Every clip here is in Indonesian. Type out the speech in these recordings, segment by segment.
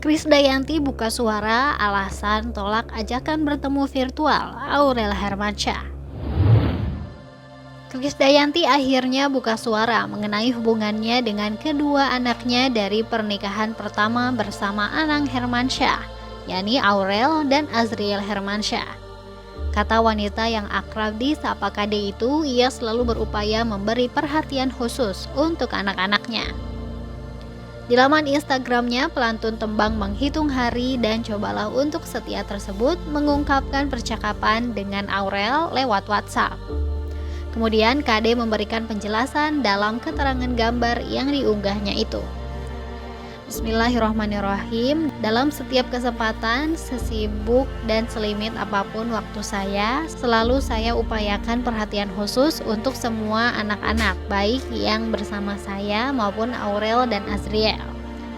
Krisdayanti buka suara alasan tolak ajakan bertemu virtual Aurel Hermansyah. Krisdayanti akhirnya buka suara mengenai hubungannya dengan kedua anaknya dari pernikahan pertama bersama Anang Hermansyah, yakni Aurel dan Azriel Hermansyah. Kata wanita yang akrab disapa Kade itu, ia selalu berupaya memberi perhatian khusus untuk anak-anaknya. Di laman Instagramnya, pelantun tembang menghitung hari dan cobalah untuk setia tersebut mengungkapkan percakapan dengan Aurel lewat WhatsApp. Kemudian Kade memberikan penjelasan dalam keterangan gambar yang diunggahnya itu. Bismillahirrahmanirrahim. Dalam setiap kesempatan, sesibuk dan selimit apapun waktu saya, selalu saya upayakan perhatian khusus untuk semua anak-anak, baik yang bersama saya maupun Aurel dan Azriel.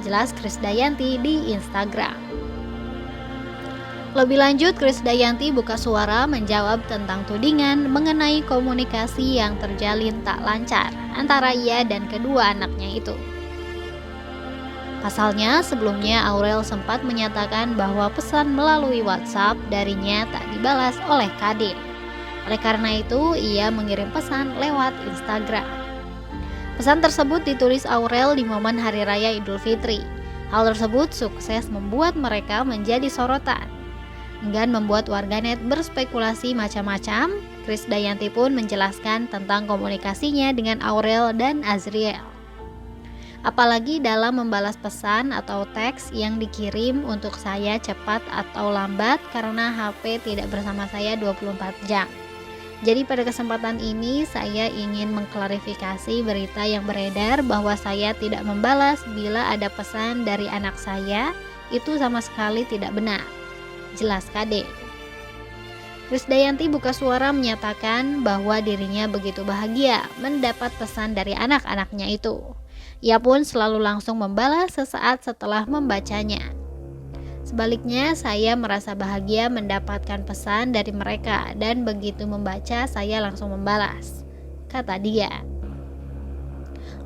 Jelas Krisdayanti di Instagram. Lebih lanjut, Krisdayanti buka suara menjawab tentang tudingan mengenai komunikasi yang terjalin tak lancar antara ia dan kedua anaknya itu. Pasalnya, sebelumnya Aurel sempat menyatakan bahwa pesan melalui WhatsApp darinya tak dibalas oleh Kade. Oleh karena itu, ia mengirim pesan lewat Instagram. Pesan tersebut ditulis Aurel di momen Hari Raya Idul Fitri. Hal tersebut sukses membuat mereka menjadi sorotan. Enggan membuat warganet berspekulasi macam-macam, Krisdayanti pun menjelaskan tentang komunikasinya dengan Aurel dan Azriel. Apalagi dalam membalas pesan atau teks yang dikirim untuk saya cepat atau lambat karena HP tidak bersama saya 24 jam. Jadi pada kesempatan ini saya ingin mengklarifikasi berita yang beredar bahwa saya tidak membalas bila ada pesan dari anak saya, itu sama sekali tidak benar. Jelas Kade. Krisdayanti buka suara menyatakan bahwa dirinya begitu bahagia mendapat pesan dari anak-anaknya itu. Ia pun selalu langsung membalas sesaat setelah membacanya. Sebaliknya, saya merasa bahagia mendapatkan pesan dari mereka dan begitu membaca saya langsung membalas, kata dia.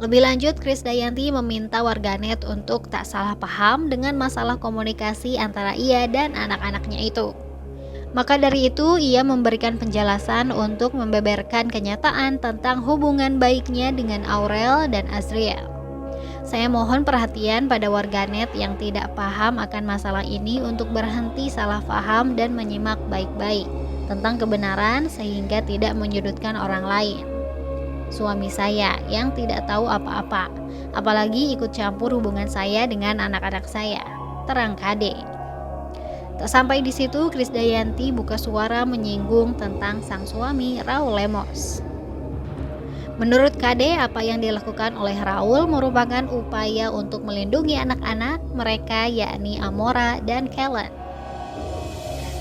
Lebih lanjut, Krisdayanti meminta warganet untuk tak salah paham dengan masalah komunikasi antara ia dan anak-anaknya itu. Maka dari itu, ia memberikan penjelasan untuk membeberkan kenyataan tentang hubungan baiknya dengan Aurel dan Azriel. Saya mohon perhatian pada warganet yang tidak paham akan masalah ini untuk berhenti salah paham dan menyimak baik-baik tentang kebenaran sehingga tidak menyudutkan orang lain. Suami saya yang tidak tahu apa-apa, apalagi ikut campur hubungan saya dengan anak-anak saya, terang Kade. Tak sampai di situ, Krisdayanti buka suara menyinggung tentang sang suami Raul Lemos. Menurut Kade, apa yang dilakukan oleh Raul merupakan upaya untuk melindungi anak-anak mereka, yakni Amora dan Kellen.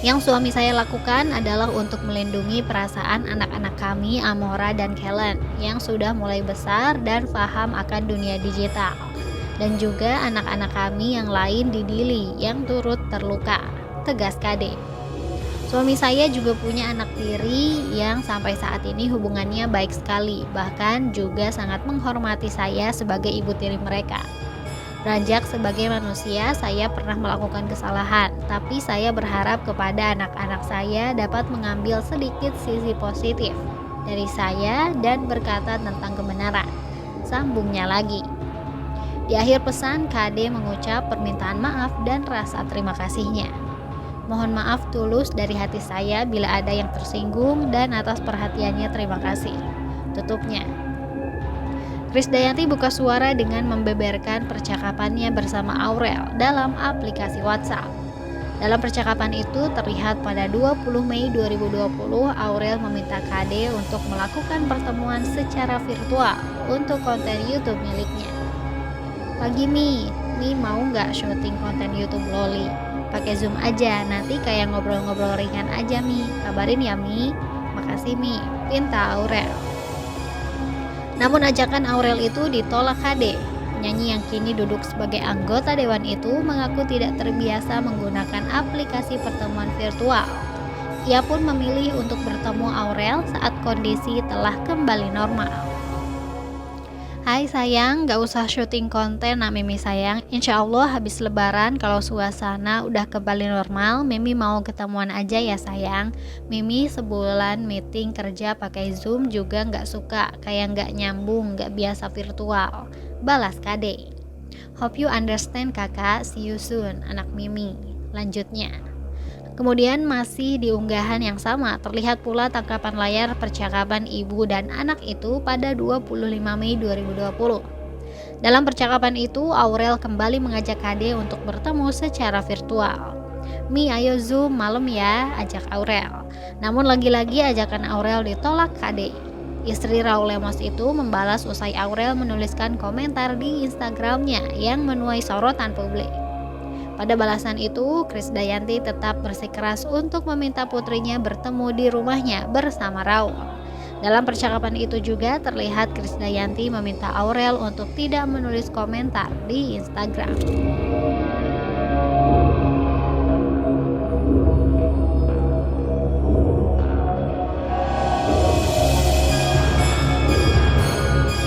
Yang suami saya lakukan adalah untuk melindungi perasaan anak-anak kami, Amora dan Kellen, yang sudah mulai besar dan paham akan dunia digital, dan juga anak-anak kami yang lain di Dili yang turut terluka, tegas Kade. Suami saya juga punya anak tiri yang sampai saat ini hubungannya baik sekali, bahkan juga sangat menghormati saya sebagai ibu tiri mereka. Beranjak sebagai manusia, saya pernah melakukan kesalahan, tapi saya berharap kepada anak-anak saya dapat mengambil sedikit sisi positif dari saya dan berkata tentang kebenaran. Sambungnya lagi. Di akhir pesan, Kade mengucap permintaan maaf dan rasa terima kasihnya. Mohon maaf tulus dari hati saya bila ada yang tersinggung dan atas perhatiannya terima kasih. Tutupnya. Krisdayanti buka suara dengan membeberkan percakapannya bersama Aurel dalam aplikasi WhatsApp. Dalam percakapan itu terlihat pada 20 Mei 2020 Aurel meminta Kade untuk melakukan pertemuan secara virtual untuk konten YouTube miliknya. Pagi Mi mau nggak syuting konten YouTube Loli? Pakai Zoom aja, nanti kayak ngobrol-ngobrol ringan aja Mi. Kabarin ya Mi. Makasih Mi, pinta Aurel. Namun ajakan Aurel itu ditolak Kade. Penyanyi yang kini duduk sebagai anggota dewan itu mengaku tidak terbiasa menggunakan aplikasi pertemuan virtual. Ia pun memilih untuk bertemu Aurel saat kondisi telah kembali normal. Hai sayang, gak usah syuting konten nak Mimi sayang. Insya Allah habis lebaran kalau suasana udah kembali normal, Mimi mau ketemuan aja ya sayang. Mimi sebulan meeting kerja pakai Zoom juga gak suka, kayak gak nyambung, gak biasa virtual. Balas Kade. Hope you understand kakak, see you soon, anak Mimi. Lanjutnya. Kemudian masih di unggahan yang sama, terlihat pula tangkapan layar percakapan ibu dan anak itu pada 25 Mei 2020. Dalam percakapan itu, Aurel kembali mengajak Kade untuk bertemu secara virtual. Mi, ayo Zoom malam ya, ajak Aurel. Namun lagi-lagi ajakan Aurel ditolak Kade. Istri Raul Lemos itu membalas usai Aurel menuliskan komentar di Instagramnya yang menuai sorotan publik. Pada balasan itu, Krisdayanti tetap bersikeras untuk meminta putrinya bertemu di rumahnya bersama Raul. Dalam percakapan itu juga terlihat Krisdayanti meminta Aurel untuk tidak menulis komentar di Instagram.